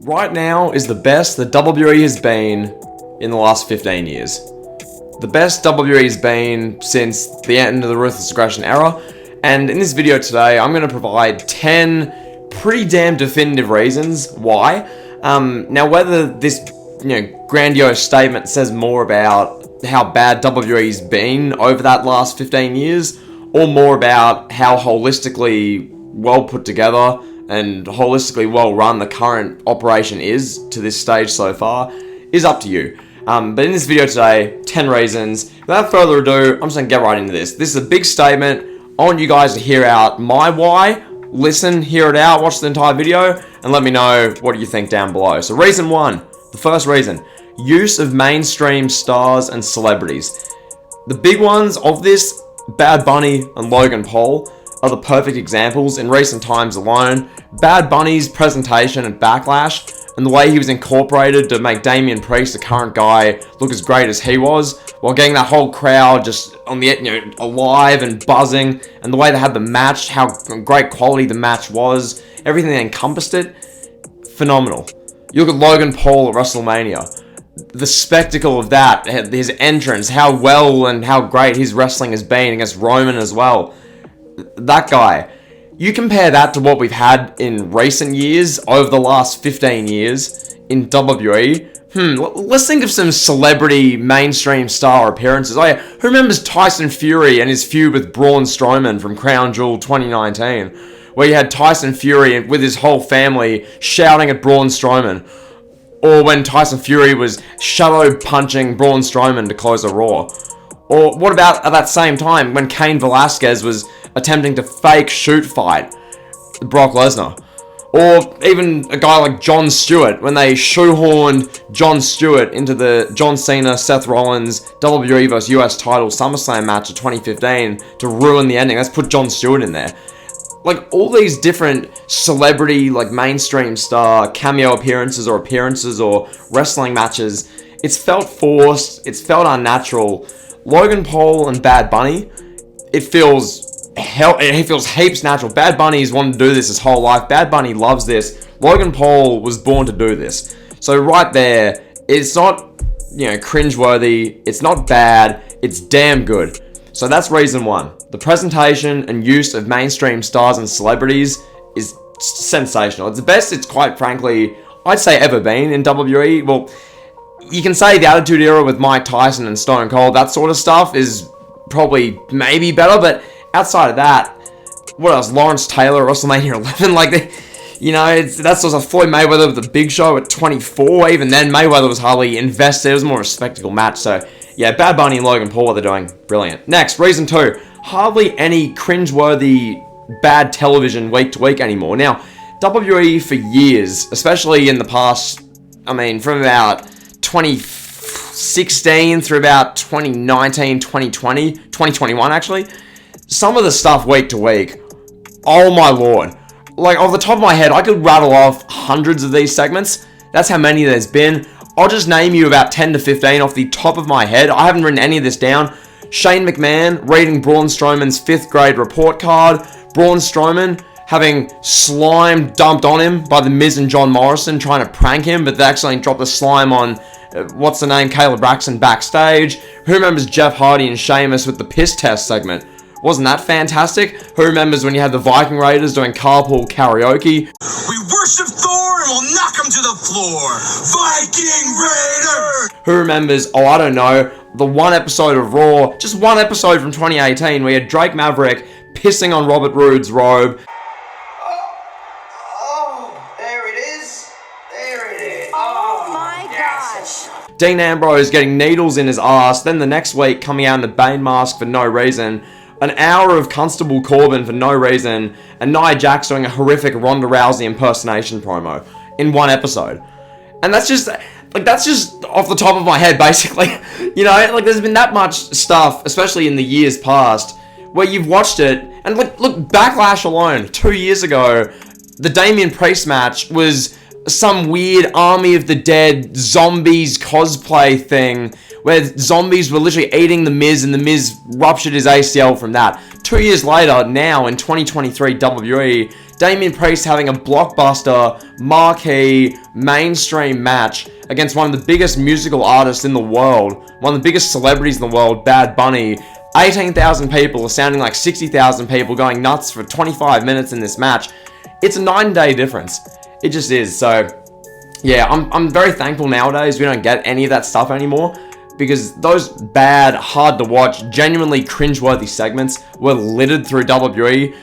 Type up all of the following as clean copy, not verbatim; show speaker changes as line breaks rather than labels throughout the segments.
Right now is the best the WWE has been in the last 15 years. The best WWE has been since the end of the Ruthless Aggression era, and in this video today I'm going to provide 10 pretty damn definitive reasons why. Now whether this grandiose statement says more about how bad WWE's been over that last 15 years, or more about how holistically well put together and holistically well run the current operation is to this stage so far, is up to you. But in this video today, 10 reasons. Without further ado, I'm just going to get right into this. This is a big statement. I want you guys to hear out my why. Listen, hear it out, watch the entire video, and let me know what you think down below. So reason one, the first reason, use of mainstream stars and celebrities. The big ones of this, Bad Bunny and Logan Paul, are the perfect examples in recent times alone. Bad Bunny's presentation and backlash, and the way he was incorporated to make Damian Priest, the current guy, look as great as he was, while getting that whole crowd just on the alive and buzzing, and the way they had the match, how great quality the match was, everything that encompassed it, phenomenal. You look at Logan Paul at WrestleMania, the spectacle of that, his entrance, how well and how great his wrestling has been against Roman as well. That guy, you compare that to what we've had in recent years, over the last 15 years in WWE. Let's think of some celebrity mainstream star appearances. Oh yeah, who remembers Tyson Fury and his feud with Braun Strowman from Crown Jewel 2019, where you had Tyson Fury with his whole family shouting at Braun Strowman, or when Tyson Fury was shadow punching Braun Strowman to close a Raw. Or what about at that same time when Cain Velasquez was attempting to fake shoot fight Brock Lesnar? Or even a guy like Jon Stewart, when they shoehorned Jon Stewart into the John Cena, Seth Rollins, WWE vs. US title SummerSlam match of 2015 to ruin the ending. Let's put Jon Stewart in there. Like, all these different celebrity, like, mainstream star cameo appearances or wrestling matches, it's felt forced, it's felt unnatural. Logan Paul and Bad Bunny, it feels heaps natural. Bad Bunny's wanted to do this his whole life. Bad Bunny loves this. Logan Paul was born to do this. So right there, it's not, cringeworthy. It's not bad. It's damn good. So that's reason one. The presentation and use of mainstream stars and celebrities is sensational. It's the best it's quite frankly, I'd say, ever been in WWE. Well, you can say the Attitude Era with Mike Tyson and Stone Cold, that sort of stuff is probably maybe better, but outside of that, what else? Lawrence Taylor, WrestleMania 11, that's sort of Floyd Mayweather with the Big Show at 24. Even then, Mayweather was hardly invested. It was more of a spectacle match. So yeah, Bad Bunny and Logan Paul, what they're doing, brilliant. Next, reason two, hardly any cringeworthy bad television week to week anymore. Now, WWE for years, especially in the past, from about 2016 through about 2019, 2020, 2021 actually, some of the stuff week to week, oh my lord. Like, off the top of my head, I could rattle off hundreds of these segments. That's how many there's been. I'll just name you about 10 to 15 off the top of my head. I haven't written any of this down. Shane McMahon reading Braun Strowman's 5th grade report card. Braun Strowman having slime dumped on him by The Miz and John Morrison trying to prank him, but they actually dropped the slime on, Kayla Braxton backstage. Who remembers Jeff Hardy and Sheamus with the piss test segment? Wasn't that fantastic? Who remembers when you had the Viking Raiders doing carpool karaoke?
We worship Thor and we'll knock him to the floor. Viking Raiders!
Who remembers, I don't know, the one episode of Raw, just one episode from 2018 where you had Drake Maverick pissing on Robert Roode's robe. Dean Ambrose getting needles in his ass, then the next week coming out in the Bane mask for no reason, an hour of Constable Corbin for no reason, and Nia Jax doing a horrific Ronda Rousey impersonation promo in one episode. And that's just off the top of my head, basically. There's been that much stuff, especially in the years past, where you've watched it, and look, Backlash alone, 2 years ago, the Damian Priest match was some weird Army of the Dead zombies cosplay thing where zombies were literally eating The Miz and The Miz ruptured his ACL from that. 2 years later, now in 2023 WWE, Damian Priest having a blockbuster, marquee, mainstream match against one of the biggest musical artists in the world, one of the biggest celebrities in the world, Bad Bunny. 18,000 people sounding like 60,000 people going nuts for 25 minutes in this match. It's a 9-day difference. It just is. So, yeah, I'm very thankful nowadays we don't get any of that stuff anymore, because those bad, hard to watch, genuinely cringeworthy segments were littered through WWE.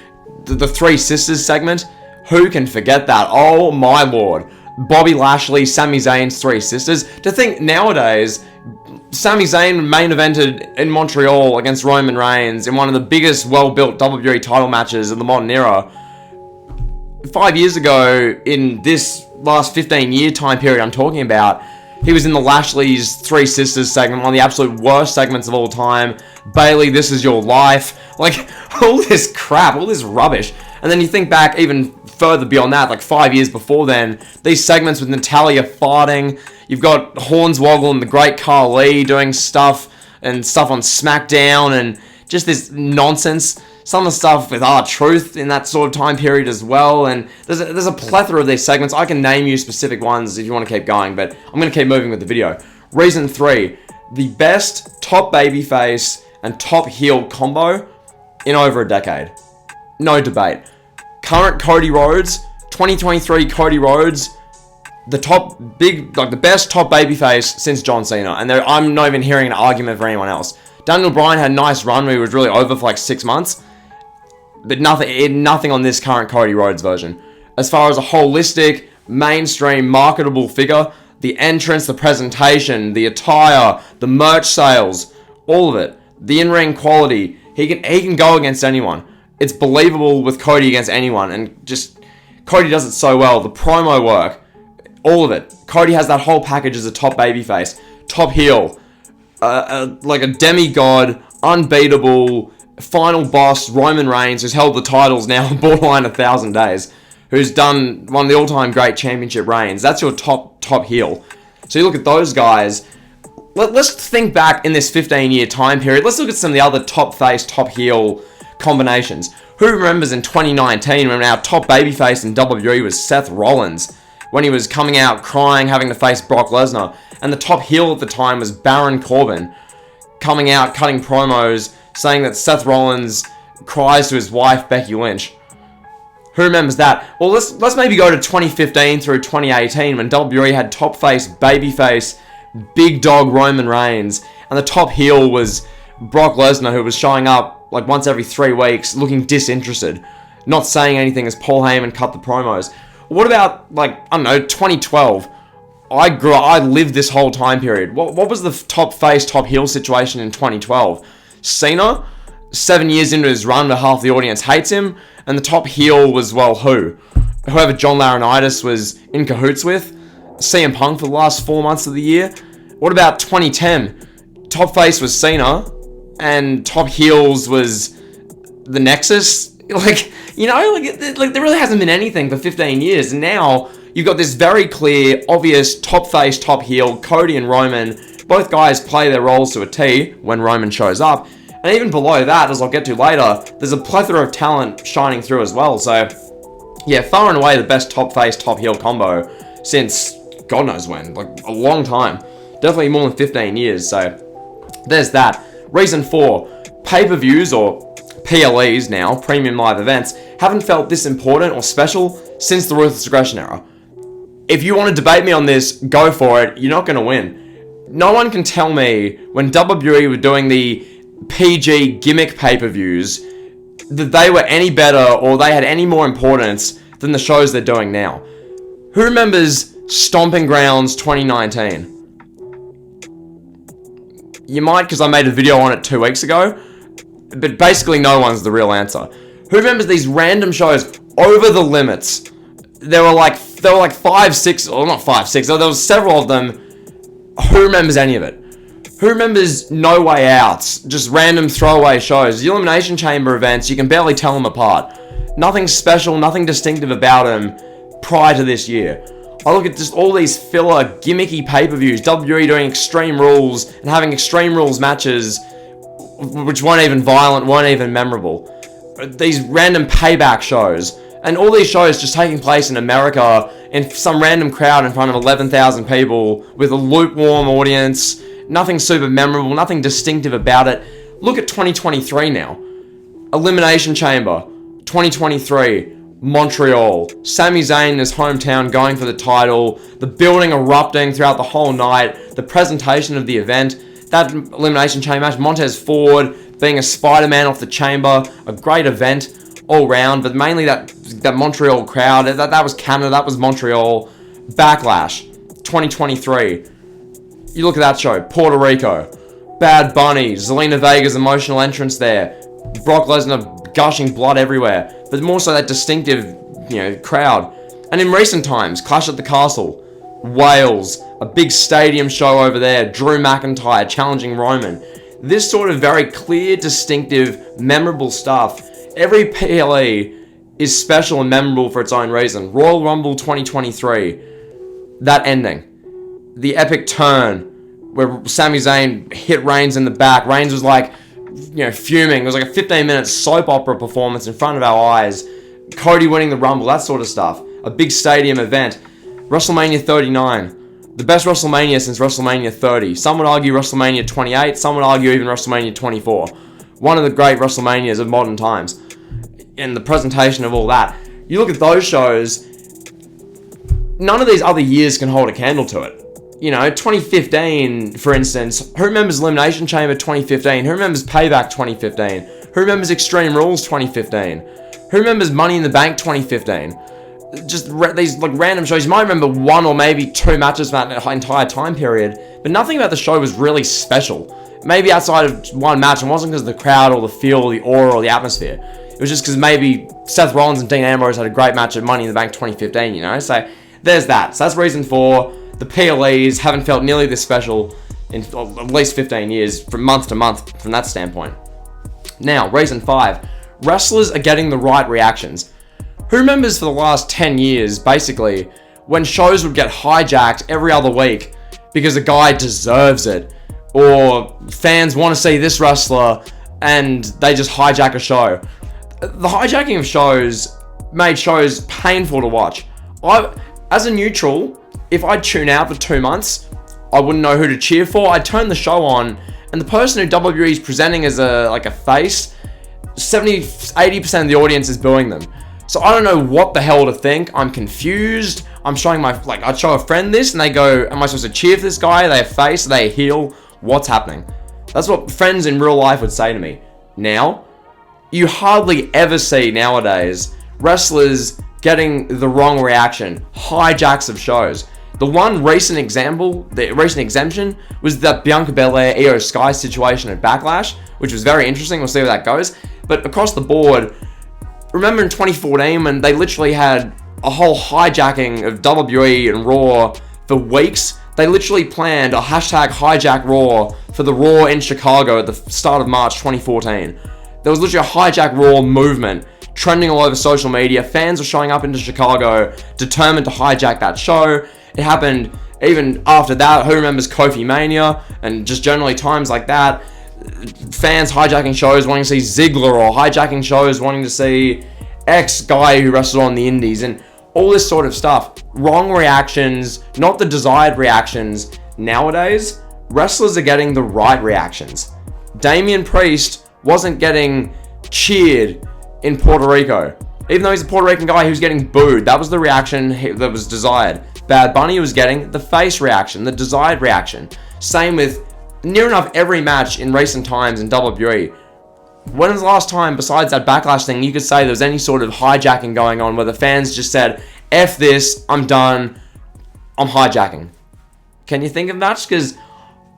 The Three Sisters segment, who can forget that? Oh my lord. Bobby Lashley, Sami Zayn's Three Sisters. To think nowadays, Sami Zayn main evented in Montreal against Roman Reigns in one of the biggest well-built WWE title matches of the modern era. 5 years ago, in this last 15-year time period I'm talking about, he was in the Lashley's Three Sisters segment, one of the absolute worst segments of all time. Bayley, This Is Your Life. Like, all this crap, all this rubbish. And then you think back even further beyond that, like 5 years before then, these segments with Natalya farting. You've got Hornswoggle and the Great Khali doing stuff on SmackDown, and just this nonsense. Some of the stuff with R-Truth in that sort of time period as well, and there's a plethora of these segments. I can name you specific ones if you want to keep going, but I'm going to keep moving with the video. Reason 3, the best top babyface and top heel combo in over a decade. No debate. Current Cody Rhodes, 2023 Cody Rhodes, the best top babyface since John Cena, and I'm not even hearing an argument for anyone else. Daniel Bryan had a nice run where he was really over for like 6 months, but nothing on this current Cody Rhodes version. As far as a holistic, mainstream, marketable figure, the entrance, the presentation, the attire, the merch sales, all of it, the in-ring quality, he can go against anyone. It's believable with Cody against anyone, and just Cody does it so well. The promo work, all of it. Cody has that whole package as a top babyface, top heel, like a demigod, unbeatable final boss, Roman Reigns, who's held the titles now borderline 1,000 days, who's done one of the all-time great championship reigns. That's your top heel. So you look at those guys. Let's think back in this 15-year time period. Let's look at some of the other top face, top heel combinations. Who remembers in 2019 when our top babyface in WWE was Seth Rollins, when he was coming out crying, having to face Brock Lesnar, and the top heel at the time was Baron Corbin, coming out, cutting promos, saying that Seth Rollins cries to his wife, Becky Lynch. Who remembers that? Well, let's maybe go to 2015 through 2018 when WWE had top face, babyface, big dog Roman Reigns, and the top heel was Brock Lesnar, who was showing up like once every 3 weeks, looking disinterested, not saying anything as Paul Heyman cut the promos. What about, like, I don't know, 2012? I lived this whole time period. What was the top face, top heel situation in 2012? Cena, 7 years into his run where half the audience hates him, and the top heel was, well, whoever John Laurinaitis was in cahoots with. CM Punk for the last 4 months of the year. What about 2010? Top face was Cena, and top heels was the Nexus. Like, you know, like there really hasn't been anything for 15 years, and now you've got this very clear, obvious top face, top heel, Cody and Roman. Both guys play their roles to a T when Roman shows up. And even below that, as I'll get to later, there's a plethora of talent shining through as well. So, yeah, far and away the best top face, top heel combo since God knows when. Like, a long time. Definitely more than 15 years. So, there's that. Reason 4, pay-per-views, or PLEs now, premium live events, haven't felt this important or special since the Ruthless Aggression era. If you want to debate me on this, go for it. You're not going to win. No one can tell me when WWE were doing the PG gimmick pay-per-views that they were any better or they had any more importance than the shows they're doing now. Who remembers Stomping Grounds 2019? You might, because I made a video on it 2 weeks ago, but basically no one's the real answer. Who remembers these random shows, Over the Limits? There were like 5, 6, or not 5, 6, there was several of them. Who remembers any of it? Who remembers No Way Outs? Just random throwaway shows. The Elimination Chamber events, you can barely tell them apart. Nothing special, nothing distinctive about them prior to this year. I look at just all these filler, gimmicky pay-per-views, WWE doing Extreme Rules and having Extreme Rules matches which weren't even violent, weren't even memorable. These random Payback shows, And all these shows just taking place in America in some random crowd in front of 11,000 people with a lukewarm audience, nothing super memorable, nothing distinctive about it. Look at 2023 now. Elimination Chamber, 2023, Montreal. Sami Zayn in his hometown going for the title, the building erupting throughout the whole night, the presentation of the event, that Elimination Chamber match, Montez Ford being a Spider-Man off the chamber, a great event all round, but mainly that Montreal crowd, that was Canada, that was Montreal. Backlash, 2023. You look at that show, Puerto Rico, Bad Bunny, Zelina Vega's emotional entrance there, Brock Lesnar gushing blood everywhere, but more so that distinctive, crowd. And in recent times, Clash at the Castle, Wales, a big stadium show over there, Drew McIntyre challenging Roman. This sort of very clear, distinctive, memorable stuff. Every PLE is special and memorable for its own reason. Royal Rumble 2023, that ending. The epic turn where Sami Zayn hit Reigns in the back. Reigns was like, fuming. It was like a 15-minute soap opera performance in front of our eyes. Cody winning the Rumble, that sort of stuff. A big stadium event. WrestleMania 39. The best WrestleMania since WrestleMania 30. Some would argue WrestleMania 28. Some would argue even WrestleMania 24. One of the great WrestleManias of modern times. And the presentation of all that. You look at those shows, none of these other years can hold a candle to it. 2015, for instance, who remembers Elimination Chamber 2015? Who remembers Payback 2015? Who remembers Extreme Rules 2015? Who remembers Money in the Bank 2015? Just these random shows. You might remember one or maybe two matches from that entire time period, but nothing about the show was really special. Maybe outside of one match, it wasn't because of the crowd or the feel or the aura or the atmosphere. It was just because maybe Seth Rollins and Dean Ambrose had a great match at Money in the Bank 2015, So there's that. So that's reason 4. The PLEs haven't felt nearly this special in at least 15 years, from month to month, from that standpoint. Now, reason 5. Wrestlers are getting the right reactions. Who remembers for the last 10 years, basically, when shows would get hijacked every other week because a guy deserves it, or fans want to see this wrestler and they just hijack a show? The hijacking of shows made shows painful to watch. As a neutral, if I'd tune out for 2 months, I wouldn't know who to cheer for. I'd turn the show on, and the person who WWE is presenting as a face, 70-80% of the audience is booing them. So I don't know what the hell to think. I'm confused. I'm showing I'd show a friend this, and they go, am I supposed to cheer for this guy? Are they a face? Are they a heel? What's happening? That's what friends in real life would say to me. Now, you hardly ever see nowadays wrestlers getting the wrong reaction, hijacks of shows. The one recent example, the recent exemption, was that Bianca Belair, Io Sky situation at Backlash, which was very interesting. We'll see where that goes. But across the board, remember in 2014 when they literally had a whole hijacking of WWE and Raw for weeks? They literally planned a hashtag hijack Raw for the Raw in Chicago at the start of March 2014. There was literally a hijack Raw movement trending all over social media. Fans were showing up into Chicago determined to hijack that show. It happened even after that. Who remembers Kofi Mania and just generally times like that? Fans hijacking shows wanting to see Ziggler, or hijacking shows wanting to see X guy who wrestled on the indies, and all this sort of stuff. Wrong reactions, not the desired reactions. Nowadays, wrestlers are getting the right reactions. Damian Priest wasn't getting cheered in Puerto Rico. Even though he's a Puerto Rican guy, he was getting booed. That was the reaction that was desired. Bad Bunny was getting the face reaction, the desired reaction. Same with near enough every match in recent times in WWE. When was the last time, besides that Backlash thing, you could say there was any sort of hijacking going on where the fans just said, F this, I'm done, I'm hijacking? Can you think of that? Because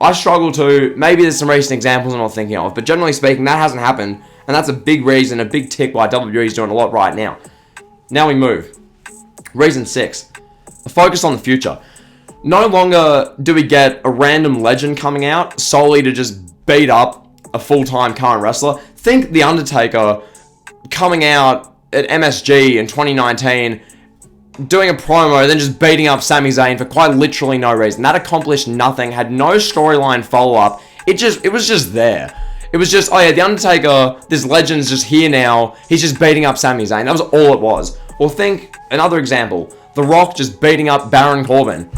I struggle to. Maybe there's some recent examples I'm not thinking of, but generally speaking, that hasn't happened, and that's a big reason, a big tick why WWE is doing a lot right now. Now we move. Reason 6. A focus on the future. No longer do we get a random legend coming out solely to just beat up a full-time current wrestler. Think The Undertaker coming out at MSG in 2019, doing a promo, then just beating up Sami Zayn for quite literally no reason. That accomplished nothing, had no storyline follow-up. It was just there. It was just, oh yeah, The Undertaker, this legend's just here now. He's just beating up Sami Zayn. That was all it was. Or think, another example, The Rock just beating up Baron Corbin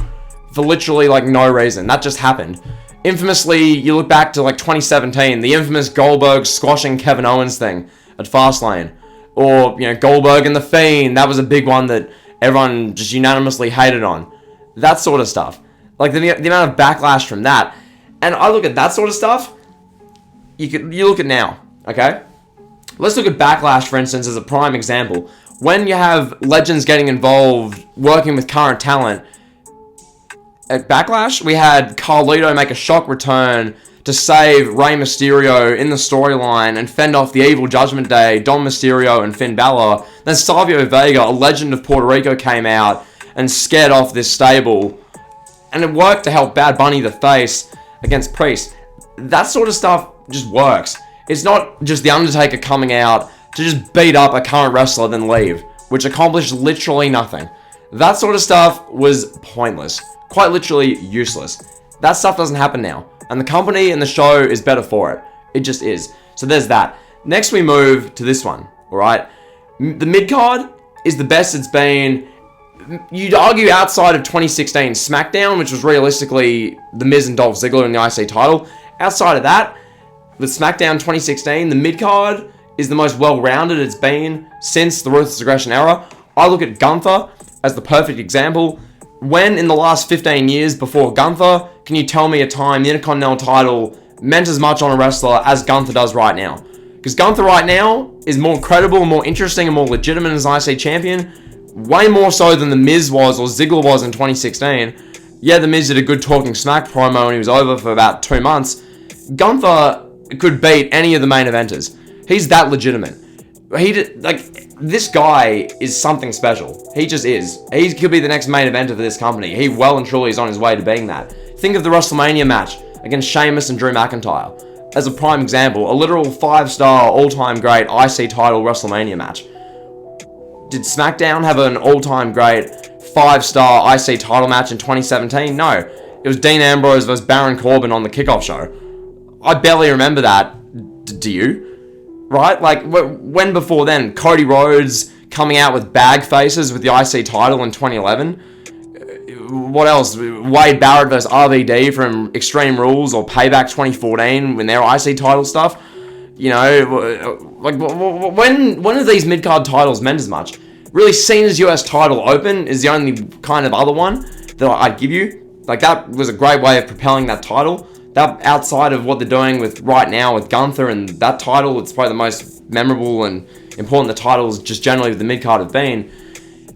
for literally like no reason. That just happened. Infamously, you look back to like 2017, the infamous Goldberg squashing Kevin Owens thing at Fastlane. Or, you know, Goldberg and The Fiend, that was a big one that everyone just unanimously hated on. That sort of stuff. Like the amount of backlash from that. And I look at that sort of stuff, you look at now, okay? Let's look at Backlash, for instance, as a prime example. When you have legends getting involved, working with current talent, at Backlash, we had Carlito make a shock return to save Rey Mysterio in the storyline and fend off the evil Judgment Day, Dom Mysterio and Finn Balor. Then Savio Vega, a legend of Puerto Rico, came out and scared off this stable. And it worked to help Bad Bunny the face against Priest. That sort of stuff just works. It's not just The Undertaker coming out to just beat up a current wrestler then leave, which accomplished literally nothing. That sort of stuff was pointless. Quite literally useless. That stuff doesn't happen now. And the company and the show is better for it. It just is. So there's that. Next we move to this one, alright? The mid-card is the best it's been, you'd argue, outside of 2016 SmackDown, which was realistically The Miz and Dolph Ziggler in the IC title. Outside of that, with SmackDown 2016, the mid-card is the most well-rounded it's been since the Ruthless Aggression era. I look at Gunther as the perfect example. When in the last 15 years before Gunther, can you tell me a time the Intercontinental title meant as much on a wrestler as Gunther does right now? Because Gunther right now is more credible, more interesting, and more legitimate as IC champion. Way more so than The Miz was or Ziggler was in 2016. Yeah, The Miz did a good Talking Smack promo and he was over for about 2 months. Gunther could beat any of the main eventers. He's that legitimate. This guy is something special. He just is. He could be the next main eventer for this company. He well and truly is on his way to being that. Think of the WrestleMania match against Sheamus and Drew McIntyre as a prime example. A literal 5-star, all-time great IC title WrestleMania match. Did SmackDown have an all-time great 5-star IC title match in 2017? No. It was Dean Ambrose versus Baron Corbin on the kickoff show. I barely remember that. Do you? Right? Like, when before then? Cody Rhodes coming out with bag faces with the IC title in 2011. What else? Wade Barrett versus RVD from Extreme Rules or Payback 2014 when their IC title stuff. You know, like, when have these mid-card titles meant as much? Really, Cena's US title open is the only kind of other one that I'd give you. Like, that was a great way of propelling that title. That, outside of what they're doing with right now with Gunther and that title, it's probably the most memorable and important the titles just generally with the mid-card have been.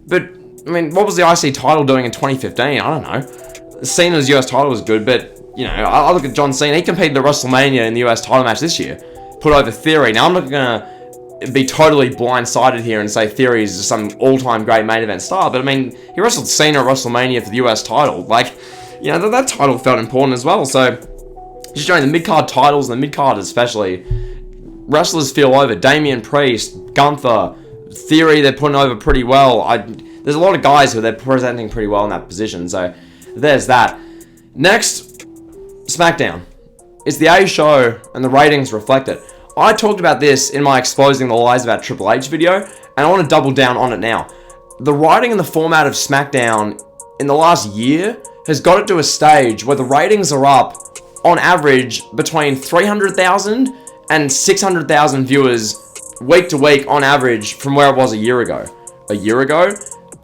But, I mean, what was the IC title doing in 2015? I don't know. Cena's US title was good, but, you know, I look at John Cena. He competed at WrestleMania in the US title match this year. Put over Theory. Now, I'm not going to be totally blindsided here and say Theory is some all-time great main event star, but, I mean, he wrestled Cena at WrestleMania for the US title. Like, you know, that title felt important as well, so just showing the mid-card titles, and the mid-card especially, wrestlers feel over. Damian Priest, Gunther, Theory, they're putting over pretty well. There's a lot of guys who they're presenting pretty well in that position, so there's that. Next, SmackDown. It's the A show, and the ratings reflect it. I talked about this in my Exposing the Lies About Triple H video, and I want to double down on it now. The writing and the format of SmackDown in the last year has got it to a stage where the ratings are up on average between 300,000 and 600,000 viewers week to week on average from where it was a year ago. A year ago,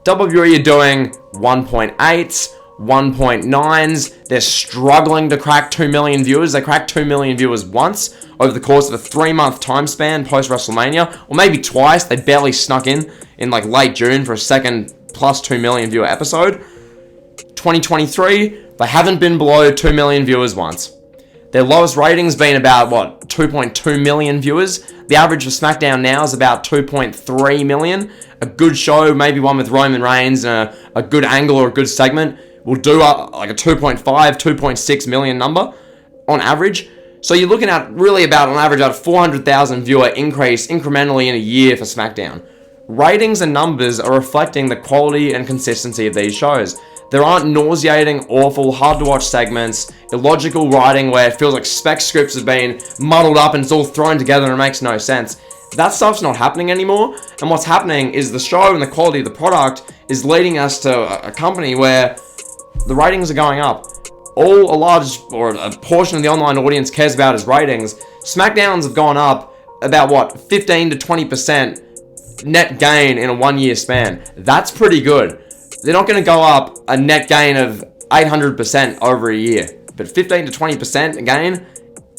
WWE are doing 1.8s, 1.9s. They're struggling to crack 2 million viewers. They cracked 2 million viewers once over the course of a 3-month time span post WrestleMania, or maybe twice. They barely snuck in like late June for a second plus 2 million viewer episode. 2023, they haven't been below 2 million viewers once. Their lowest ratings been about, 2.2 million viewers. The average for SmackDown now is about 2.3 million. A good show, maybe one with Roman Reigns and a good angle or a good segment, will do like a 2.5, 2.6 million number on average. So you're looking at really about, on average, about a 400,000 viewer increase incrementally in a year for SmackDown. Ratings and numbers are reflecting the quality and consistency of these shows. There aren't nauseating, awful, hard-to-watch segments, illogical writing where it feels like spec scripts have been muddled up and it's all thrown together and it makes no sense. That stuff's not happening anymore, and what's happening is the show and the quality of the product is leading us to a company where the ratings are going up. All a large or a portion of the online audience cares about is ratings. SmackDowns have gone up about, what, 15 to 20% net gain in a 1 year span. That's pretty good. They're not going to go up a net gain of 800% over a year, but 15 to 20% gain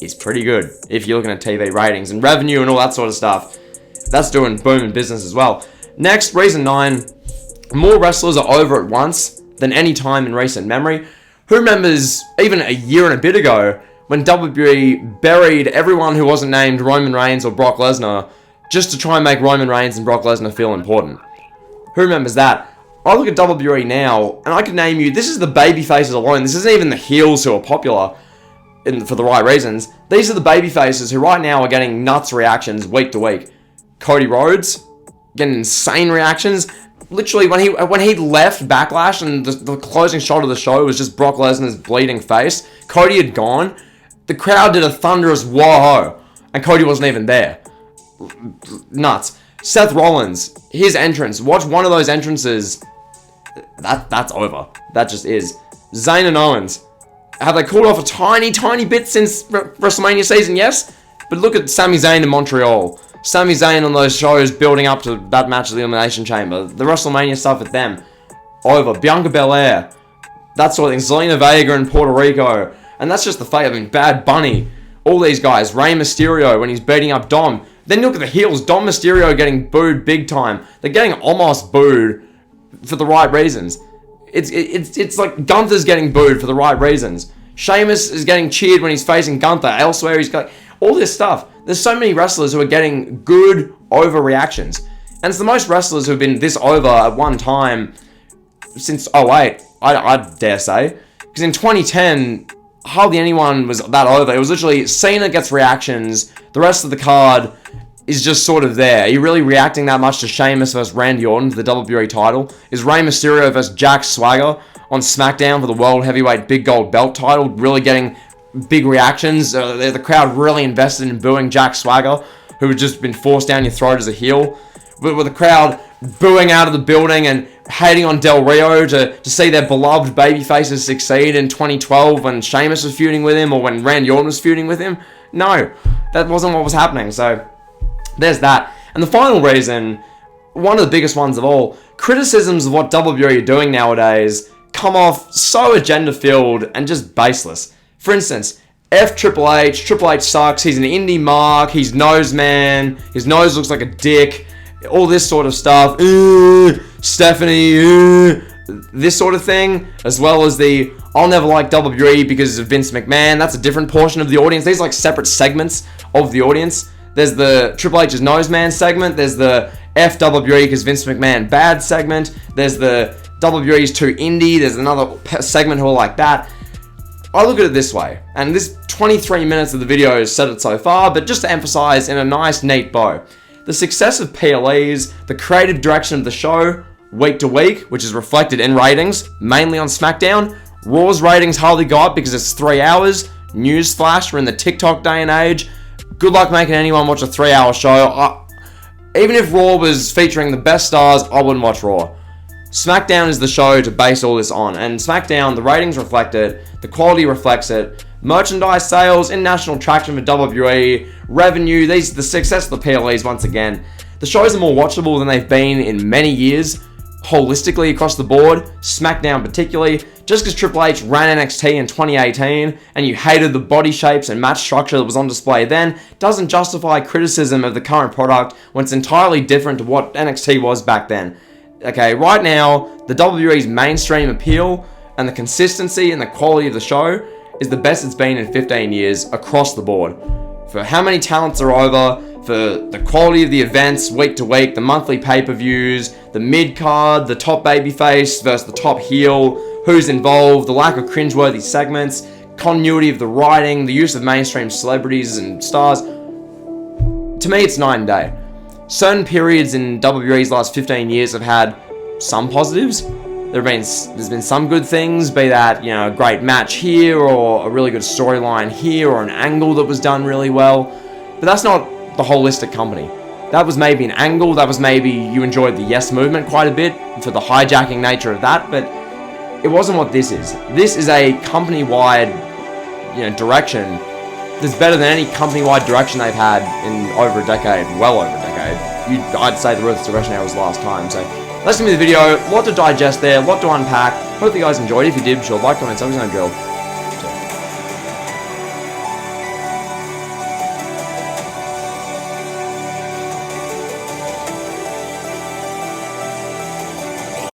is pretty good if you're looking at TV ratings and revenue and all that sort of stuff. That's doing boom in business as well. Next, reason 9, more wrestlers are over at once than any time in recent memory. Who remembers even a year and a bit ago when WWE buried everyone who wasn't named Roman Reigns or Brock Lesnar just to try and make Roman Reigns and Brock Lesnar feel important? Who remembers that? I look at WWE now and I can name you, this is the babyfaces alone. This isn't even the heels who are popular for the right reasons. These are the babyfaces who right now are getting nuts reactions week to week. Cody Rhodes getting insane reactions. Literally, when he left Backlash and the closing shot of the show was just Brock Lesnar's bleeding face, Cody had gone. The crowd did a thunderous whoa, and Cody wasn't even there. Nuts. Seth Rollins, his entrance. Watch one of those entrances. That's over. That just is. Zayn and Owens. Have they cooled off a tiny, tiny bit since WrestleMania season? Yes. But look at Sami Zayn in Montreal. Sami Zayn on those shows building up to that match of the Elimination Chamber. The WrestleMania stuff with them. Over. Bianca Belair. That sort of thing. Zelina Vega in Puerto Rico. And that's just the fate. I mean, Bad Bunny. All these guys. Rey Mysterio when he's beating up Dom. Then look at the heels. Dom Mysterio getting booed big time. They're getting almost booed for the right reasons. It's like Gunther's getting booed for the right reasons. Sheamus is getting cheered when he's facing Gunther. Elsewhere, he's got all this stuff. There's so many wrestlers who are getting good overreactions. And it's the most wrestlers who have been this over at one time since 08, I dare say. Because in 2010, hardly anyone was that over. It was literally Cena gets reactions. The rest of the card is just sort of there. Are you really reacting that much to Sheamus versus Randy Orton for the WWE title? Is Rey Mysterio versus Jack Swagger on SmackDown for the World Heavyweight Big Gold Belt title really getting big reactions? The crowd really invested in booing Jack Swagger, who had just been forced down your throat as a heel. With the crowd booing out of the building and hating on Del Rio to see their beloved babyfaces succeed in 2012 when Sheamus was feuding with him or when Randy Orton was feuding with him? No, that wasn't what was happening. So there's that. And the final reason, one of the biggest ones of all, criticisms of what WWE are doing nowadays come off so agenda-filled and just baseless. For instance, Triple H. Triple H sucks. He's an indie mark. He's nose man. His nose looks like a dick. All this sort of stuff. Stephanie. This sort of thing. As well as the I'll never like WWE because of Vince McMahon. That's a different portion of the audience. These are like separate segments of the audience. There's the Triple H's nose man segment. There's the WWE because Vince McMahon bad segment. There's the WWE's too indie. There's another segment who are like that. I look at it this way, and this 23 minutes of the video has said it so far, but just to emphasize in a nice, neat bow. The success of PLEs, the creative direction of the show, week to week, which is reflected in ratings, mainly on SmackDown. Raw's ratings hardly go up because it's 3 hours. Newsflash, we're in the TikTok day and age. Good luck making anyone watch a 3-hour show. Even if Raw was featuring the best stars, I wouldn't watch Raw. SmackDown is the show to base all this on, and SmackDown, the ratings reflect it, the quality reflects it, merchandise sales, international traction for WWE, revenue, the success of the PLEs once again. The shows are more watchable than they've been in many years, holistically across the board, SmackDown particularly. Just because Triple H ran NXT in 2018 and you hated the body shapes and match structure that was on display then, doesn't justify criticism of the current product when it's entirely different to what NXT was back then. Okay, right now, the WWE's mainstream appeal and the consistency and the quality of the show is the best it's been in 15 years across the board. For how many talents are over, for the quality of the events week to week, the monthly pay-per-views, the mid-card, the top babyface versus the top heel, who's involved, the lack of cringeworthy segments, continuity of the writing, the use of mainstream celebrities and stars. To me, it's night and day. Certain periods in WWE's last 15 years have had some positives. There's been some good things, be that, you know, a great match here, or a really good storyline here, or an angle that was done really well. But that's not the holistic company. That was maybe an angle, that was maybe you enjoyed the yes movement quite a bit for the hijacking nature of that, but it wasn't what this is. This is a company-wide, direction that's better than any company-wide direction they've had in over a decade, well over a decade. I'd say the Ruthless Aggression Era was the last time, so that's gonna be the video. A lot to digest there, a lot to unpack. Hope you guys enjoyed. If you did, be sure to like, comment, subscribe, and drill.